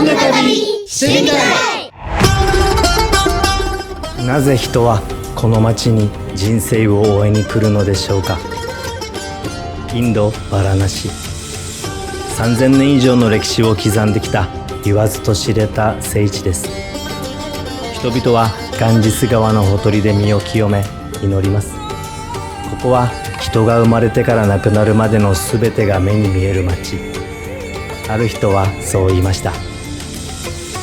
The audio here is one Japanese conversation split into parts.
んな旅してみたい。なぜ人はこの町に人生を終えに来るのでしょうか。インド・バラナシ、3000年以上の歴史を刻んできた言わずと知れた聖地です。人々はガンジス川のほとりで身を清め祈ります。ここは人が生まれてから亡くなるまでのすべてが目に見える町。ある人はそう言いました。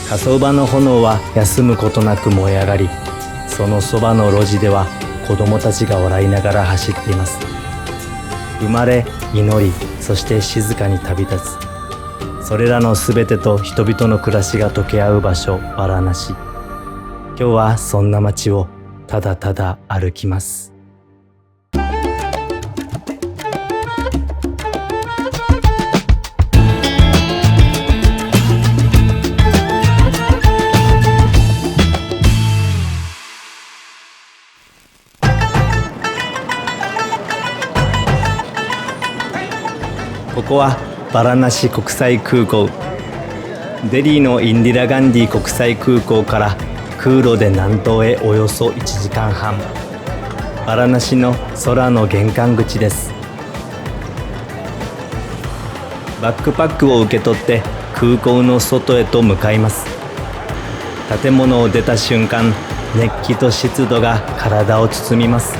火葬場の炎は休むことなく燃え上がり、そのそばの路地では子供たちが笑いながら走っています。生まれ、祈り、そして静かに旅立つ。それらのすべてと人々の暮らしが溶け合う場所、バラナシ。今日はそんな街をただただ歩きます。ここはバラナシ国際空港。デリーのインディラ・ガンディ国際空港から空路で南東へおよそ1時間半。バラナシの空の玄関口です。バックパックを受け取って空港の外へと向かいます。建物を出た瞬間、熱気と湿度が体を包みます。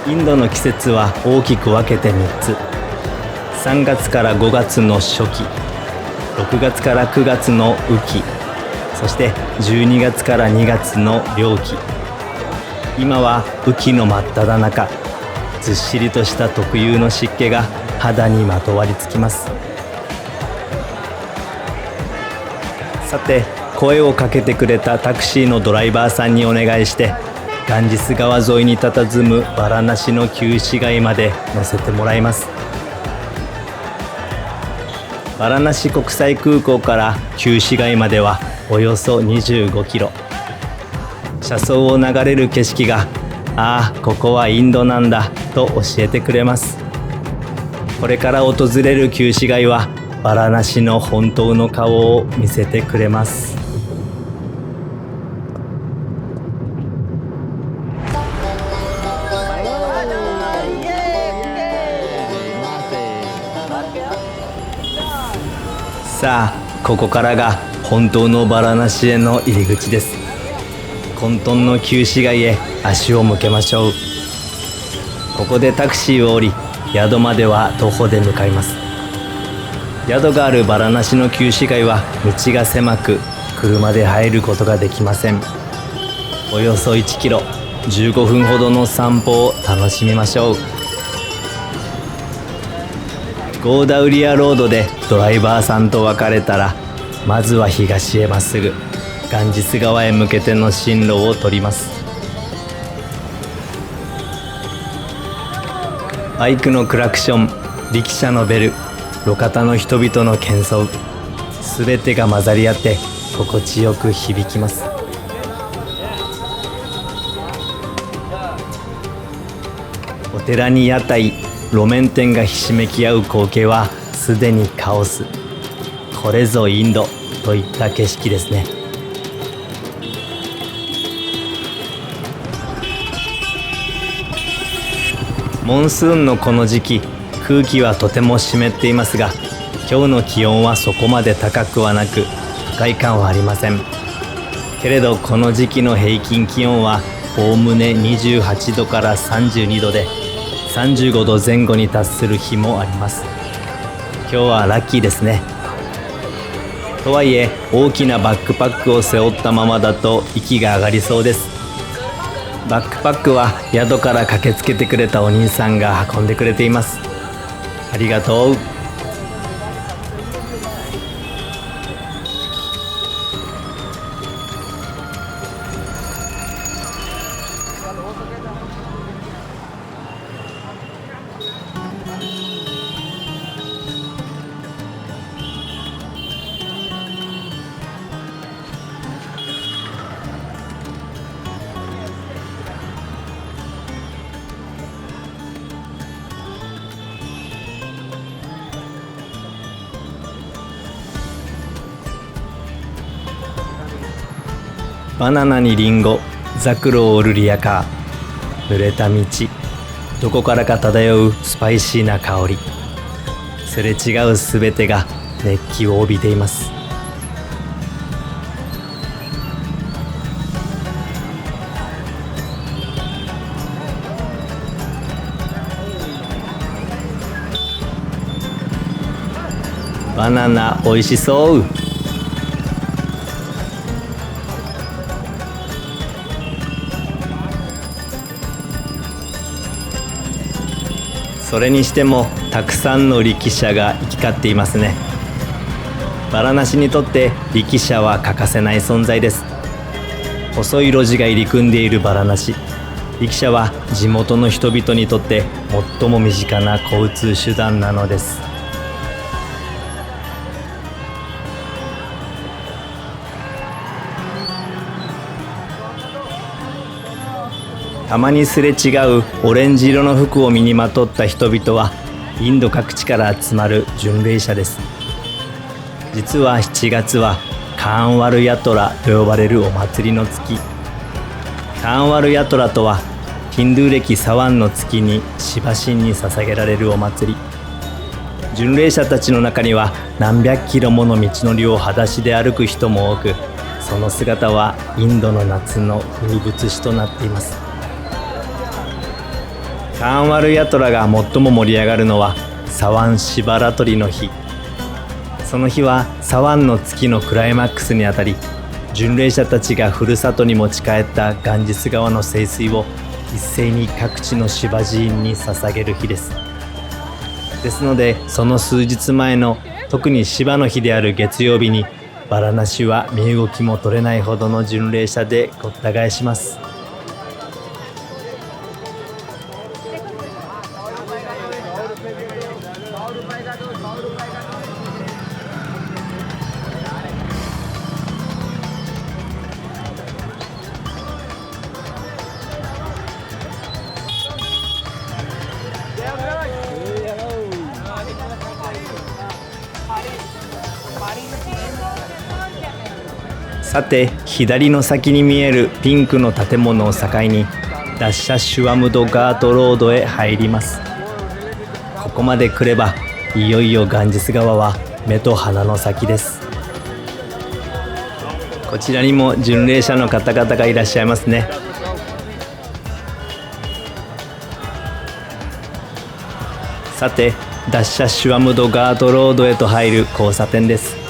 インドの季節は大きく分けて3つ。3月から5月の初期、6月から9月の雨季、そして12月から2月の涼季。今は雨季の真っ只中、ずっしりとした特有の湿気が肌にまとわりつきます。さて、声をかけてくれたタクシーのドライバーさんにお願いして、ガンジス川沿いに佇むバラナシの旧市街まで乗せてもらいます。バラナシ国際空港から旧市街まではおよそ25キロ。車窓を流れる景色が、ああ、ここはインドなんだと教えてくれます。これから訪れる旧市街はバラナシの本当の顔を見せてくれます。さあ、ここからが本当のバラナシへの入り口です。混沌の旧市街へ足を向けましょう。ここでタクシーを降り、宿までは徒歩で向かいます。宿があるバラナシの旧市街は道が狭く、車で入ることができません。およそ1キロ、15分ほどの散歩を楽しみましょう。ゴーダウリアロードでドライバーさんと別れたら、まずは東へまっすぐガンジス川へ向けての進路を取ります。バイクのクラクション、力車のベル、路肩の人々の喧騒、すべてが混ざり合って心地よく響きます。お寺に屋台、路面店がひしめき合う光景はすでにカオス。これぞインドといった景色ですね。モンスーンのこの時期、空気はとても湿っていますが、今日の気温はそこまで高くはなく、不快感はありません。けれどこの時期の平均気温はおおむね28度から32度で、35度前後に達する日もあります。今日はラッキーですね。とはいえ、大きなバックパックを背負ったままだと息が上がりそうです。バックパックは宿から駆けつけてくれたお兄さんが運んでくれています。ありがとう。バナナにリンゴ、ザクロオルリアカー、濡れた道、どこからか漂うスパイシーな香り、すれ違うすべてが熱気を帯びています。バナナ美味しそう。それにしてもたくさんの力車が行き交っていますね。バラナシにとって力車は欠かせない存在です。細い路地が入り組んでいるバラナシ、力車は地元の人々にとって最も身近な交通手段なのです。たまにすれ違うオレンジ色の服を身にまとった人々はインド各地から集まる巡礼者です。実は7月はカーンワルヤトラと呼ばれるお祭りの月。カーンワルヤトラとはヒンドゥー暦サワンの月にシバ神に捧げられるお祭り。巡礼者たちの中には何百キロもの道のりを裸足で歩く人も多く、その姿はインドの夏の風物詩となっています。カーンワルヤトラが最も盛り上がるのはサワンシバラトリの日。その日はサワンの月のクライマックスにあたり、巡礼者たちがふるさとに持ち帰ったガンジス川の聖水を一斉に各地のシバ寺院に捧げる日です。ですので、その数日前の特にシバの日である月曜日にバラナシは身動きも取れないほどの巡礼者でごった返します。さて、左の先に見えるピンクの建物を境にダッシャシュワムドガートロードへ入ります。ここまで来ればいよいよガンジス川は目と鼻の先です。こちらにも巡礼者の方々がいらっしゃいますね。さて、ダッシャシュワムドガートロードへと入る交差点です。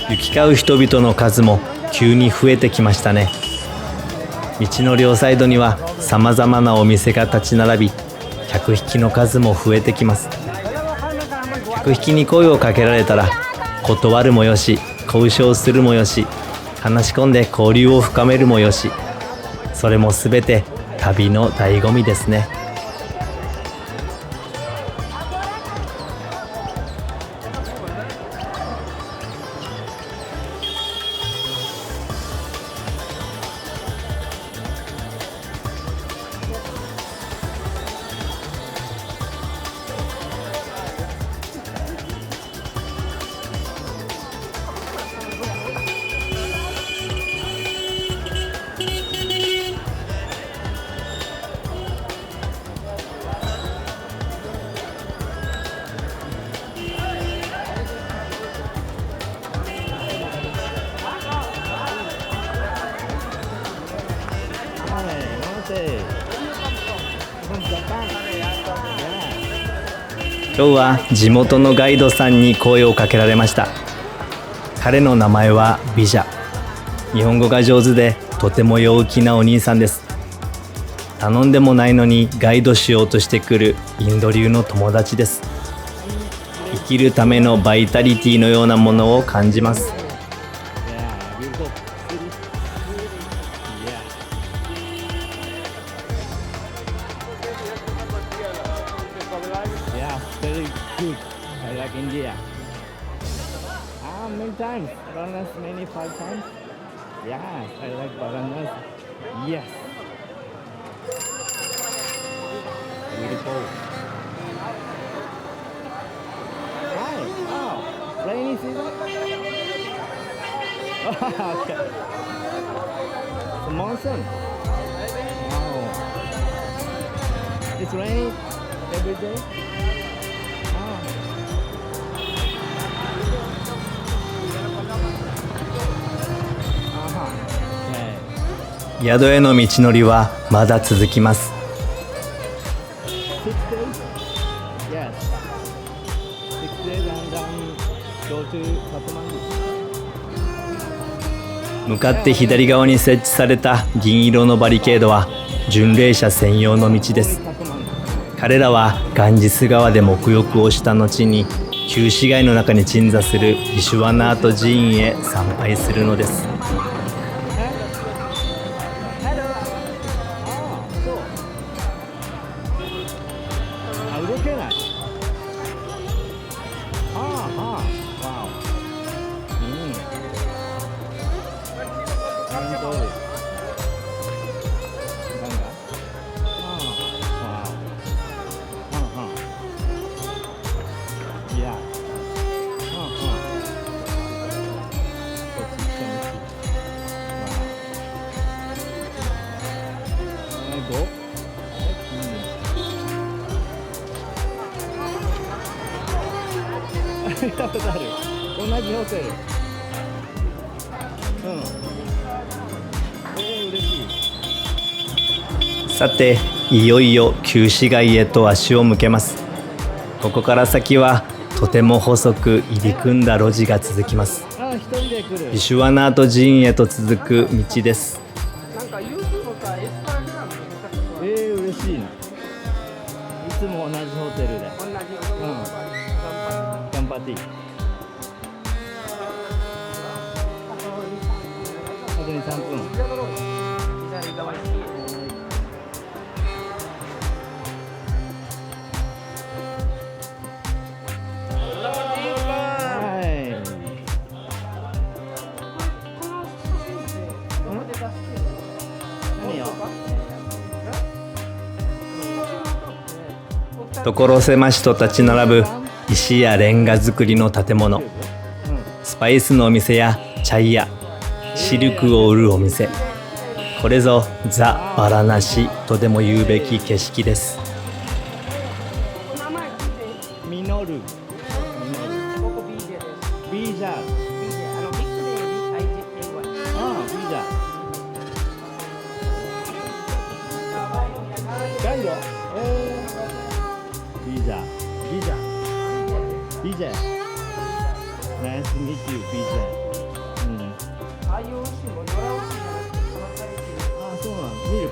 行き交う人々の数も急に増えてきましたね。道の両サイドにはさまざまなお店が立ち並び、客引きの数も増えてきます。客引きに声をかけられたら断るもよし、交渉するもよし、話し込んで交流を深めるもよし、それもすべて旅の醍醐味ですね。今日は地元のガイドさんに声をかけられました。彼の名前はビジャ。日本語が上手でとても陽気なお兄さんです。頼んでもないのにガイドしようとしてくるインド流の友達です。生きるためのバイタリティのようなものを感じます。Yeah, very good. I like India. Many times. Varanasi, many 5 times. Yes, I like Varanasi. Yes. Beautiful. Hi. Oh, rainy season? Okay. The monsoon. Wow. It's raining every day.宿への道のりはまだ続きます。向かって左側に設置された銀色のバリケードは巡礼者専用の道です。彼らはガンジス川で沐浴をした後に旧市街の中に鎮座するビシュワナート寺院へ参拝するのです。見たことある。同じホテル。嬉しい。さて、いよいよ旧市街へと足を向けます。ここから先はとても細く入り組んだ路地が続きます。ビシュワナート寺院へと続く道です。なんか YouTube か Instagram で嬉しいな。いつも同じホテルで。同じ頑張っていい。あとに3分。左側に所狭しと立ち並ぶ石やレンガ造りの建物、スパイスのお店やチャイやシルクを売るお店、これぞザ・バラナシとでも言うべき景色です。ミノル、ここ BJ です。ビージャー、ビッグで BIJ ビージャー、ガイド、ビージャー、BJ。Nice to meet you, BJ。ああいう牛も野良牛じゃなくてそのタイプ。そうなの。見る。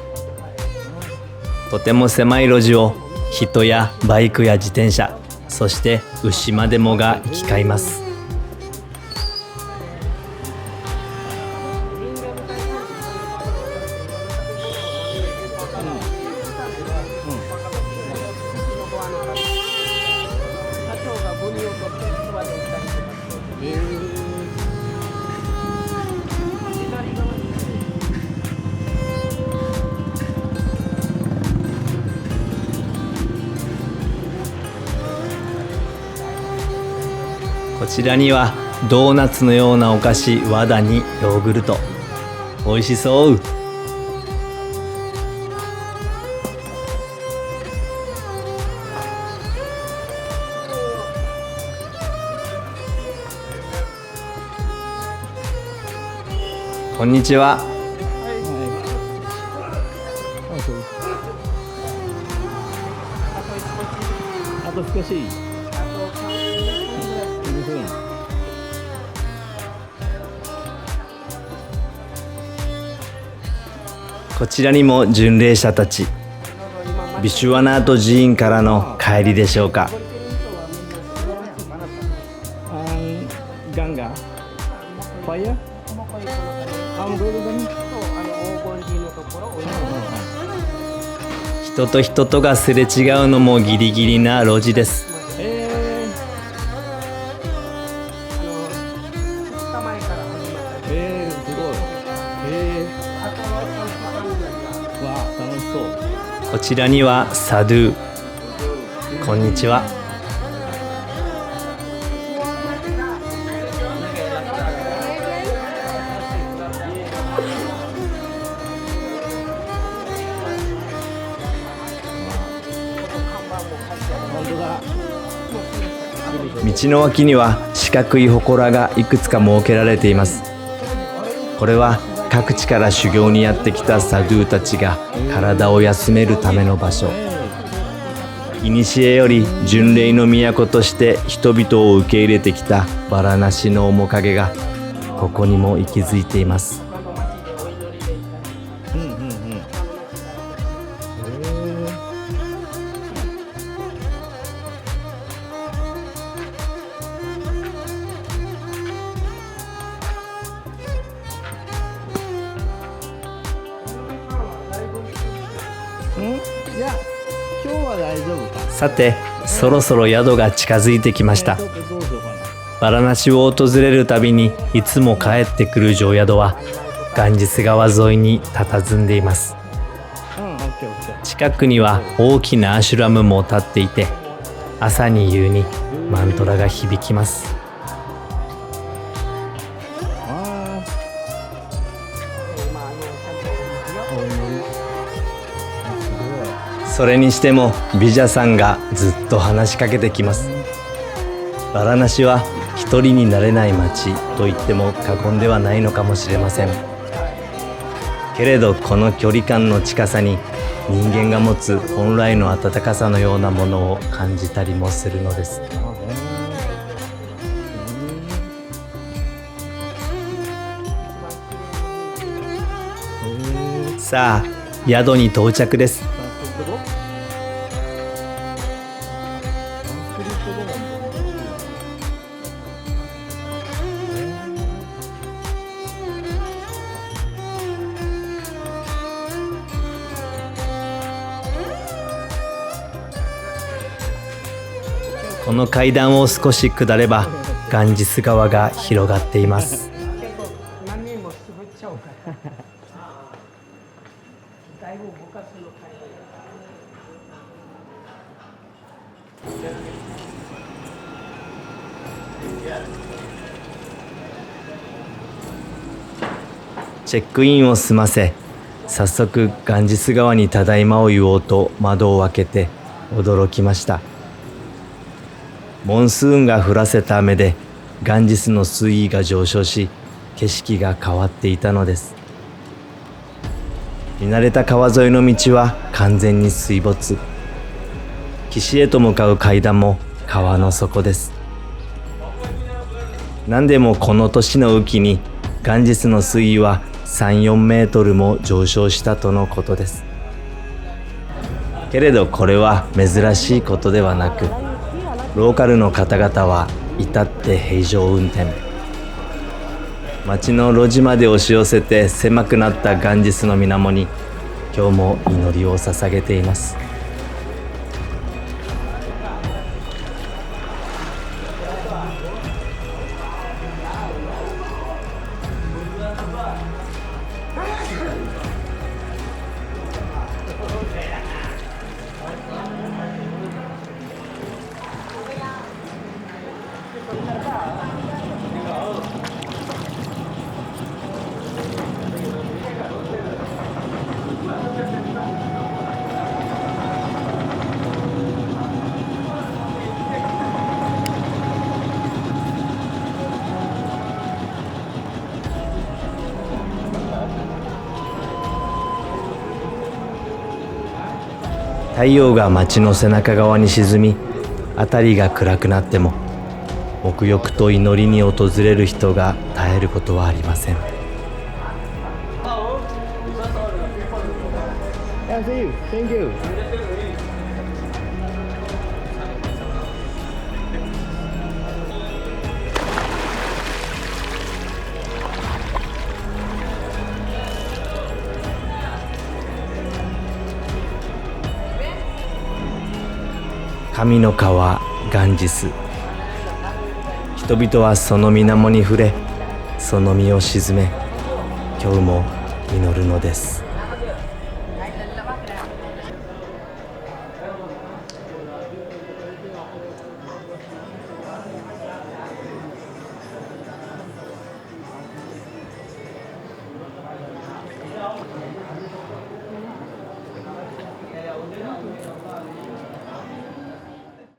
とても狭い路地を人やバイクや自転車、そして牛までもが行き交います。こちらにはドーナツのようなお菓子ワダにヨーグルト、美味しそう。こんにちは。あと少し。こちらにも巡礼者たち、ビシュワナート寺院からの帰りでしょうか。ガンガファイヤー、人と人とがすれ違うのもギリギリな路地です。こちらにはサドゥ。こんにちは。道の脇には四角い祠がいくつか設けられています。これは各地から修行にやってきたサドゥたちが体を休めるための場所。古より巡礼の都として人々を受け入れてきたバラナシの面影がここにも息づいています。いや、今日は大丈夫か。さて、そろそろ宿が近づいてきました。どうしようかな。バラナシを訪れるたびにいつも帰ってくる常宿はガンジス川沿いに佇んでいます。オッケーオッケー。近くには大きなアシュラムも立っていて、朝に夕にマントラが響きます。それにしてもビジャさんがずっと話しかけてきます。バラナシは一人になれない街と言っても過言ではないのかもしれません。けれどこの距離感の近さに人間が持つ本来の温かさのようなものを感じたりもするのです。さあ、宿に到着です。この階段を少し下ればガンジス川が広がっています。何人も滑っちゃうからだいぶ部活の会チェックインを済ませ、早速ガンジス川にただいまを言おうと窓を開けて驚きました。モンスーンが降らせた雨でガンジスの水位が上昇し、景色が変わっていたのです。見慣れた川沿いの道は完全に水没。岸へと向かう階段も川の底です。何でもこの年の雨季にガンジスの水位は3、4メートルも上昇したとのことです。けれどこれは珍しいことではなく、ローカルの方々は至って平常運転。町の路地まで押し寄せて狭くなったガンジスの水面に今日も祈りを捧げています。太陽が町の背中側に沈み、辺りが暗くなっても黙々と祈りに訪れる人が絶えることはありません。神の川ガンジス。人々はその水面に触れ、その身を沈め、今日も祈るのです。